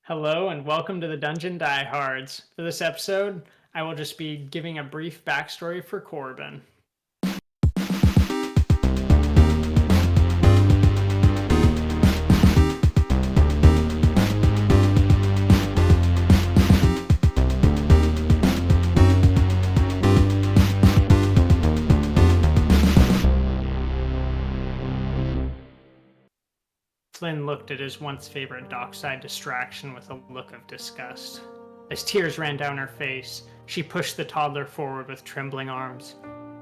Hello and welcome to the Dungeon Diehards. For this episode, I will just be giving a brief backstory for Corban. Flynn looked at his once favorite dockside distraction with a look of disgust. As tears ran down her face, she pushed the toddler forward with trembling arms.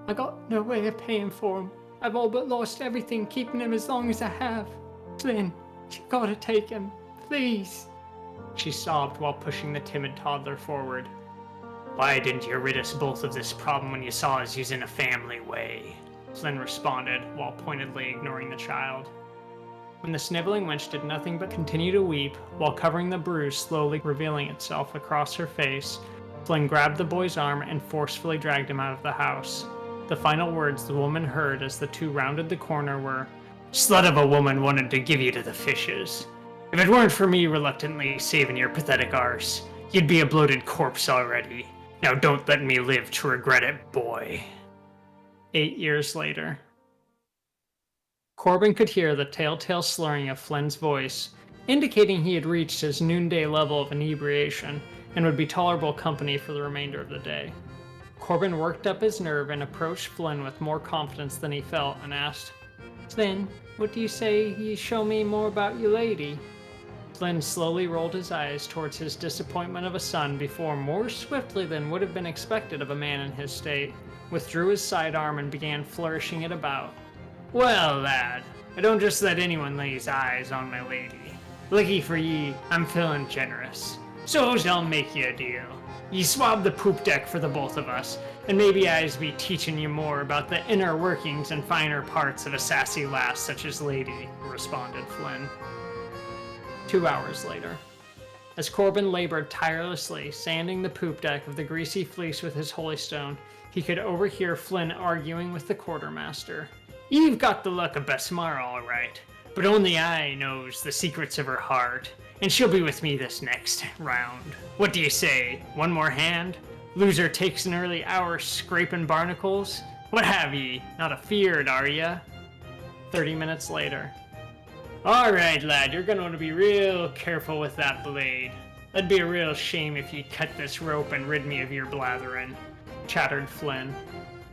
I got no way of paying for him. I've all but lost everything keeping him as long as I have. Flynn, you gotta take him, please. She sobbed while pushing the timid toddler forward. Why didn't you rid us both of this problem when you saw us using a family way? Flynn responded while pointedly ignoring the child. When the sniveling wench did nothing but continue to weep, while covering the bruise slowly revealing itself across her face, Flynn grabbed the boy's arm and forcefully dragged him out of the house. The final words the woman heard as the two rounded the corner were, "Slut of a woman wanted to give you to the fishes. If it weren't for me reluctantly saving your pathetic arse, you'd be a bloated corpse already. Now don't let me live to regret it, boy." 8 years later. Corban could hear the telltale slurring of Flynn's voice, indicating he had reached his noonday level of inebriation and would be tolerable company for the remainder of the day. Corban worked up his nerve and approached Flynn with more confidence than he felt and asked, "Flynn, what do you say you show me more about your lady?" Flynn slowly rolled his eyes towards his disappointment of a son before, more swiftly than would have been expected of a man in his state, withdrew his sidearm and began flourishing it about. "Well, lad, I don't just let anyone lay his eyes on my lady. Lucky for ye, I'm feeling generous. So's I'll make ye a deal. Ye swab the poop deck for the both of us, and maybe I's be teaching you more about the inner workings and finer parts of a sassy lass such as lady," responded Flynn. 2 hours later. As Corban labored tirelessly, sanding the poop deck of the greasy fleece with his holystone, he could overhear Flynn arguing with the quartermaster. "You've got the luck of Besmar all right, but only I knows the secrets of her heart, and she'll be with me this next round. What do you say? One more hand? Loser takes an early hour scraping barnacles? What have ye? Not afeard, are ya?" 30 minutes later. "All right, lad, you're going to be real careful with that blade. That'd be a real shame if ye cut this rope and rid me of your blathering," chattered Flynn.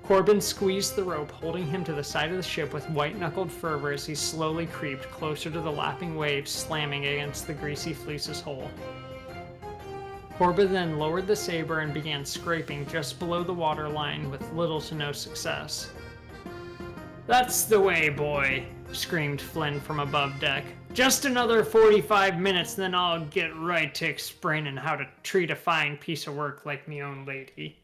Corban squeezed the rope, holding him to the side of the ship with white-knuckled fervor as he slowly creeped closer to the lapping waves slamming against the greasy fleece's hull. Corban then lowered the saber and began scraping just below the waterline with little to no success. "That's the way, boy," screamed Flynn from above deck. "Just another 45 minutes, then I'll get right to explaining how to treat a fine piece of work like me own lady."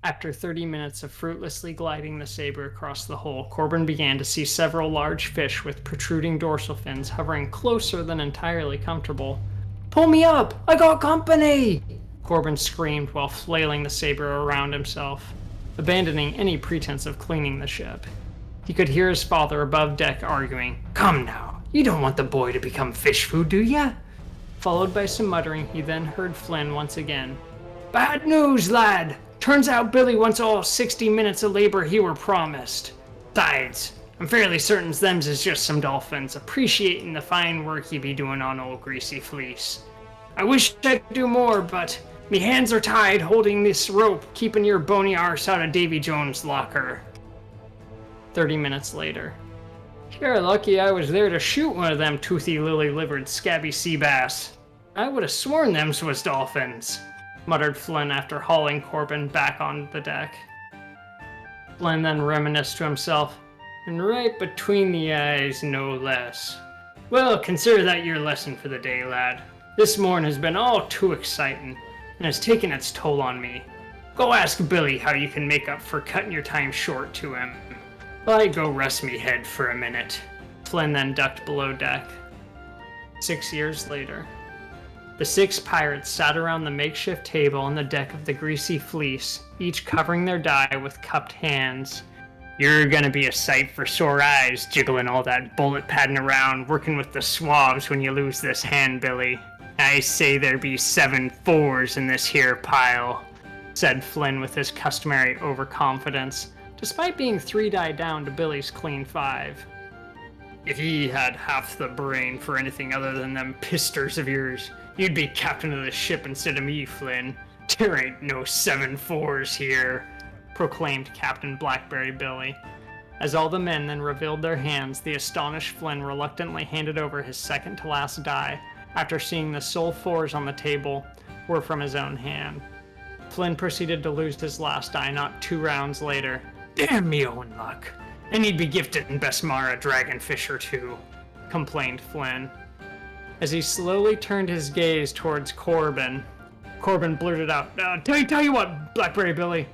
After 30 minutes of fruitlessly gliding the saber across the hull, Corban began to see several large fish with protruding dorsal fins hovering closer than entirely comfortable. "Pull me up! I got company!" Corban screamed while flailing the saber around himself, abandoning any pretense of cleaning the ship. He could hear his father above deck arguing, "Come now, you don't want the boy to become fish food, do ya?" Followed by some muttering, he then heard Flynn once again. "Bad news, lad! Turns out Billy wants all 60 minutes of labor he were promised. Besides, I'm fairly certain them's is just some dolphins appreciating the fine work ye be doing on old greasy fleece. I wish I could do more, but me hands are tied holding this rope, keeping your bony arse out of Davy Jones' locker." 30 minutes later. "You're lucky I was there to shoot one of them toothy, lily-livered, scabby sea bass. I would have sworn them was dolphins," muttered Flynn after hauling Corban back on the deck. Flynn then reminisced to himself, "And right between the eyes, no less. Well, consider that your lesson for the day, lad. This morning has been all too exciting, and has taken its toll on me. Go ask Billy how you can make up for cutting your time short to him. I go rest me head for a minute." Flynn then ducked below deck. 6 years later. The 6 pirates sat around the makeshift table on the deck of the greasy fleece, each covering their die with cupped hands. "You're gonna be a sight for sore eyes, jiggling all that bullet padding around, working with the swabs when you lose this hand, Billy," I say there be 7 4s in this here pile, said Flynn with his customary overconfidence, despite being 3 die down to Billy's clean 5. If ye had half the brain for anything other than them pisters of yours, you'd be captain of the ship instead of me, Flynn. There ain't no 7 4s here, proclaimed Captain Blackberry Billy. As all the men then revealed their hands, the astonished Flynn reluctantly handed over his second to last die, after seeing the sole 4s on the table were from his own hand. Flynn proceeded to lose his last die not 2 rounds later. Damn me own luck. And he'd be gifted in Besmara dragonfish or 2, complained Flynn. As he slowly turned his gaze towards Corban, Corban blurted out, tell you what, Blackberry Billy,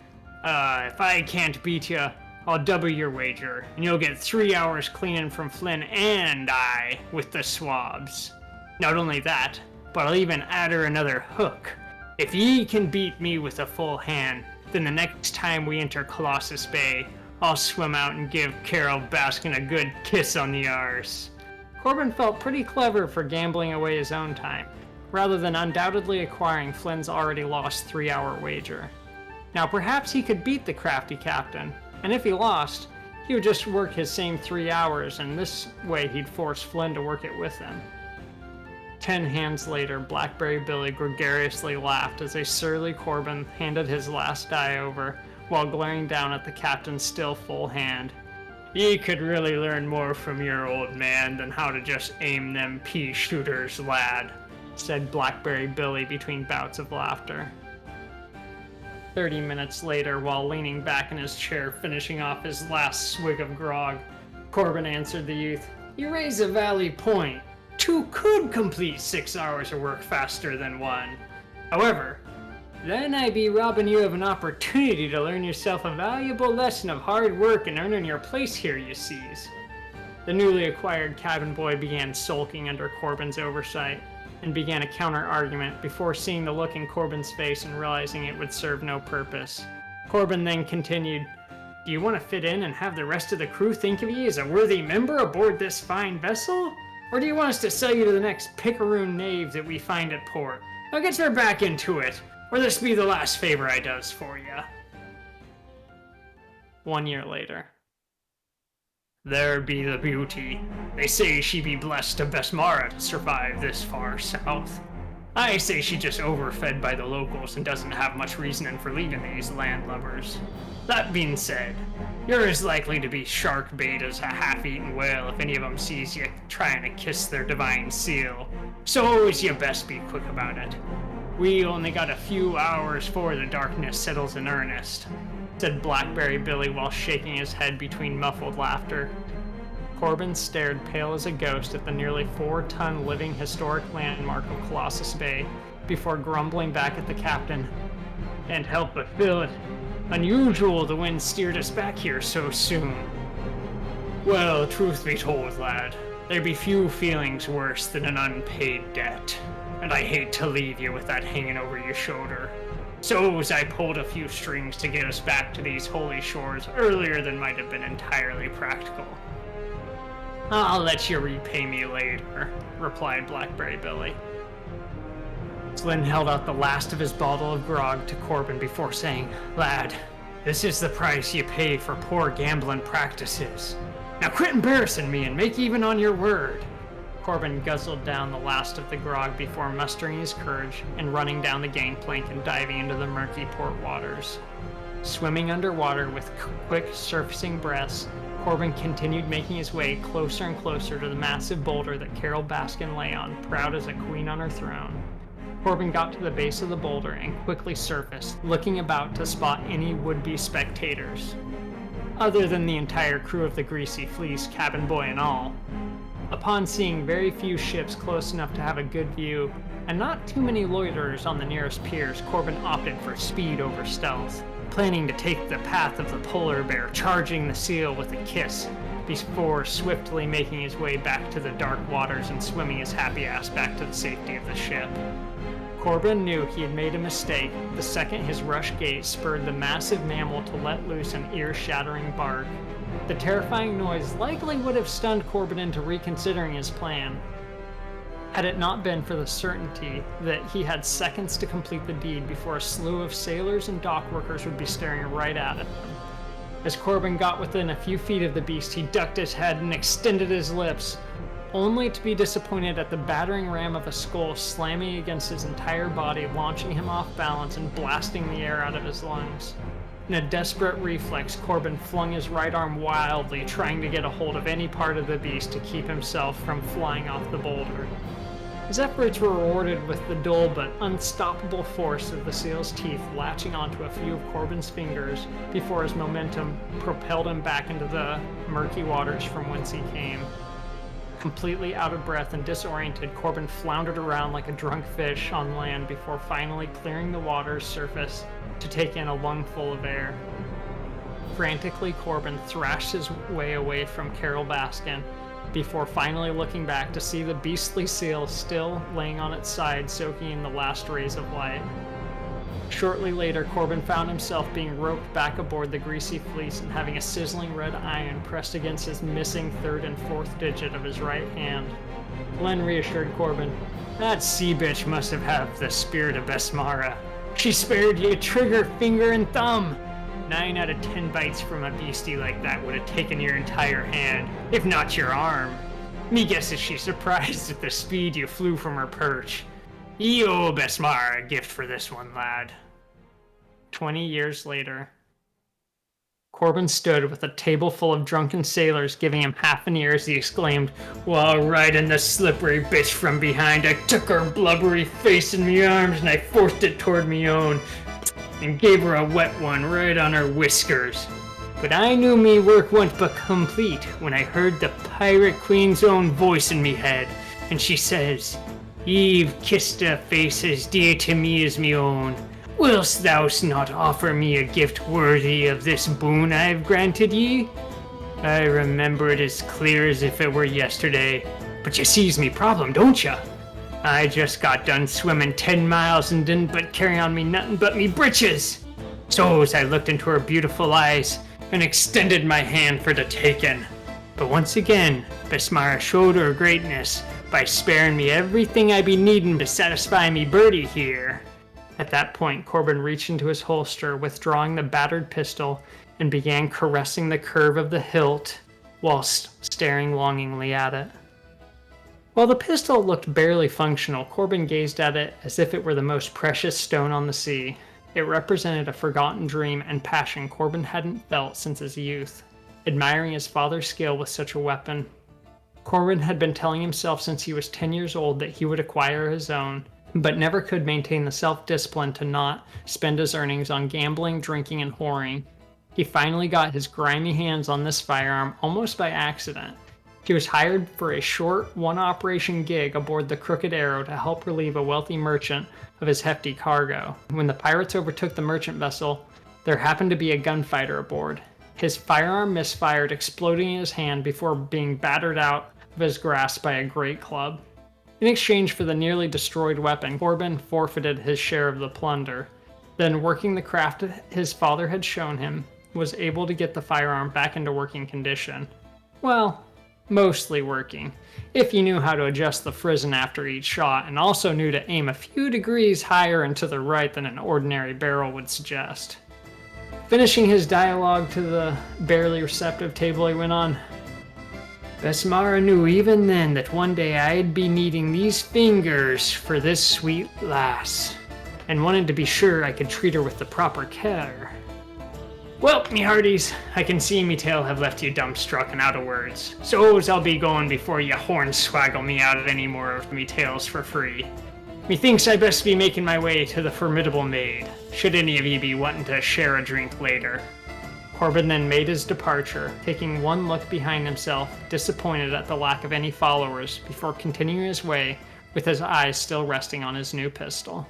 if I can't beat you, I'll double your wager, and you'll get 3 hours cleaning from Flynn and I with the swabs. Not only that, but I'll even add her another hook. If ye can beat me with a full hand, then the next time we enter Colossus Bay, I'll swim out and give Carol Baskin a good kiss on the arse. Corban felt pretty clever for gambling away his own time, rather than undoubtedly acquiring Flynn's already lost 3-hour wager. Now perhaps he could beat the crafty captain, and if he lost, he would just work his same 3 hours, and this way he'd force Flynn to work it with him. 10 hands later, Blackberry Billy gregariously laughed as a surly Corban handed his last die over, while glaring down at the captain's still full hand. Ye could really learn more from your old man than how to just aim them pea shooters, lad, said Blackberry Billy between bouts of laughter. 30 minutes later, while leaning back in his chair finishing off his last swig of grog, Corban answered the youth, You raise a valid point. 2 could complete 6 hours of work faster than 1. However, then I be robbing you of an opportunity to learn yourself a valuable lesson of hard work and earning your place here, you sees. The newly acquired cabin boy began sulking under Corban's oversight, and began a counter-argument before seeing the look in Corban's face and realizing it would serve no purpose. Corban then continued, Do you want to fit in and have the rest of the crew think of you as a worthy member aboard this fine vessel? Or do you want us to sell you to the next picaroon knave that we find at port? Now get your back into it, or this be the last favor I does for ya. 1 year later. There be the beauty. They say she be blessed to Besmara to survive this far south. I say she just overfed by the locals and doesn't have much reasoning for leaving these landlubbers. That being said, you're as likely to be shark bait as a half-eaten whale if any of them sees you trying to kiss their divine seal. So always you best be quick about it. We only got a few hours before the darkness settles in earnest, said Blackberry Billy while shaking his head between muffled laughter. Corban stared pale as a ghost at the nearly 4-ton living historic landmark of Colossus Bay before grumbling back at the captain. Can't help but feel it. Unusual the wind steered us back here so soon. Well, truth be told, lad, there be few feelings worse than an unpaid debt, and I hate to leave you with that hanging over your shoulder. So as I pulled a few strings to get us back to these holy shores earlier than might have been entirely practical. I'll let you repay me later, replied Blackberry Billy. Flynn held out the last of his bottle of grog to Corban before saying, Lad, this is the price you pay for poor gambling practices. Now quit embarrassing me and make even on your word. Corban guzzled down the last of the grog before mustering his courage and running down the gangplank and diving into the murky port waters. Swimming underwater with quick surfacing breaths, Corban continued making his way closer and closer to the massive boulder that Carol Baskin lay on, proud as a queen on her throne. Corban got to the base of the boulder and quickly surfaced, looking about to spot any would-be spectators, other than the entire crew of the Greasy Fleece, cabin boy and all. Upon seeing very few ships close enough to have a good view, and not too many loiterers on the nearest piers, Corban opted for speed over stealth, planning to take the path of the polar bear, charging the seal with a kiss, before swiftly making his way back to the dark waters and swimming his happy ass back to the safety of the ship. Corban knew he had made a mistake the second his rush gait spurred the massive mammal to let loose an ear-shattering bark. The terrifying noise likely would have stunned Corban into reconsidering his plan. had it not been for the certainty that he had seconds to complete the deed before a slew of sailors and dock workers would be staring right at him. As Corban got within a few feet of the beast, he ducked his head and extended his lips, only to be disappointed at the battering ram of a skull slamming against his entire body, launching him off balance and blasting the air out of his lungs. In a desperate reflex, Corban flung his right arm wildly, trying to get a hold of any part of the beast to keep himself from flying off the boulder. His efforts were rewarded with the dull but unstoppable force of the seal's teeth latching onto a few of Corban's fingers before his momentum propelled him back into the murky waters from whence he came. Completely out of breath and disoriented, Corban floundered around like a drunk fish on land before finally clearing the water's surface to take in a lungful of air. Frantically, Corban thrashed his way away from Carol Baskin before finally looking back to see the beastly seal still laying on its side, soaking in the last rays of light. Shortly later, Corban found himself being roped back aboard the greasy fleece and having a sizzling red iron pressed against his missing third and fourth digit of his right hand. Glenn reassured Corban, "That sea bitch must have had the spirit of Besmara. She spared you trigger, finger, and thumb. 9 out of 10 bites from a beastie like that would have taken your entire hand, if not your arm. Me guesses she's surprised at the speed you flew from her perch. Ye owe Besmara a gift for this one, lad." 20 years later, Corban stood with a table full of drunken sailors giving him half an ear as he exclaimed, "While riding the slippery bitch from behind, I took her blubbery face in me arms and I forced it toward me own, and gave her a wet one right on her whiskers. But I knew me work wa'n't but complete when I heard the pirate queen's own voice in me head, and she says, 'Eve kissed a face as dear to me as me own. Willst thou not offer me a gift worthy of this boon I have granted ye?' I remember it as clear as if it were yesterday. But you sees me problem, don't ya? I just got done swimming 10 miles and didn't but carry on me nothing but me britches. So's I looked into her beautiful eyes and extended my hand for the taking. But once again, Besmara showed her greatness by sparing me everything I be needin' to satisfy me birdie here." At that point, Corban reached into his holster, withdrawing the battered pistol, and began caressing the curve of the hilt whilst staring longingly at it. While the pistol looked barely functional, Corban gazed at it as if it were the most precious stone on the sea. It represented a forgotten dream and passion Corban hadn't felt since his youth, admiring his father's skill with such a weapon. Corban had been telling himself since he was 10 years old that he would acquire his own, but never could maintain the self-discipline to not spend his earnings on gambling, drinking, and whoring. He finally got his grimy hands on this firearm almost by accident. He was hired for a short, one-operation gig aboard the Crooked Arrow to help relieve a wealthy merchant of his hefty cargo. When the pirates overtook the merchant vessel, there happened to be a gunfighter aboard. His firearm misfired, exploding in his hand before being battered out of his grasp by a great club. In exchange for the nearly destroyed weapon, Corban forfeited his share of the plunder. Then, working the craft his father had shown him, was able to get the firearm back into working condition. Well, mostly working, if he knew how to adjust the frizzen after each shot, and also knew to aim a few degrees higher and to the right than an ordinary barrel would suggest. Finishing his dialogue to the barely receptive table, he went on, "Besmara knew even then that one day I'd be needing these fingers for this sweet lass, and wanted to be sure I could treat her with the proper care. Well, me hearties, I can see me tale have left you dumbstruck and out of words, so's I'll be going before you hornswaggle me out of any more of me tales for free. Methinks I best be making my way to the formidable maid, should any of ye be wanting to share a drink later." Corban then made his departure, taking one look behind himself, disappointed at the lack of any followers, before continuing his way with his eyes still resting on his new pistol.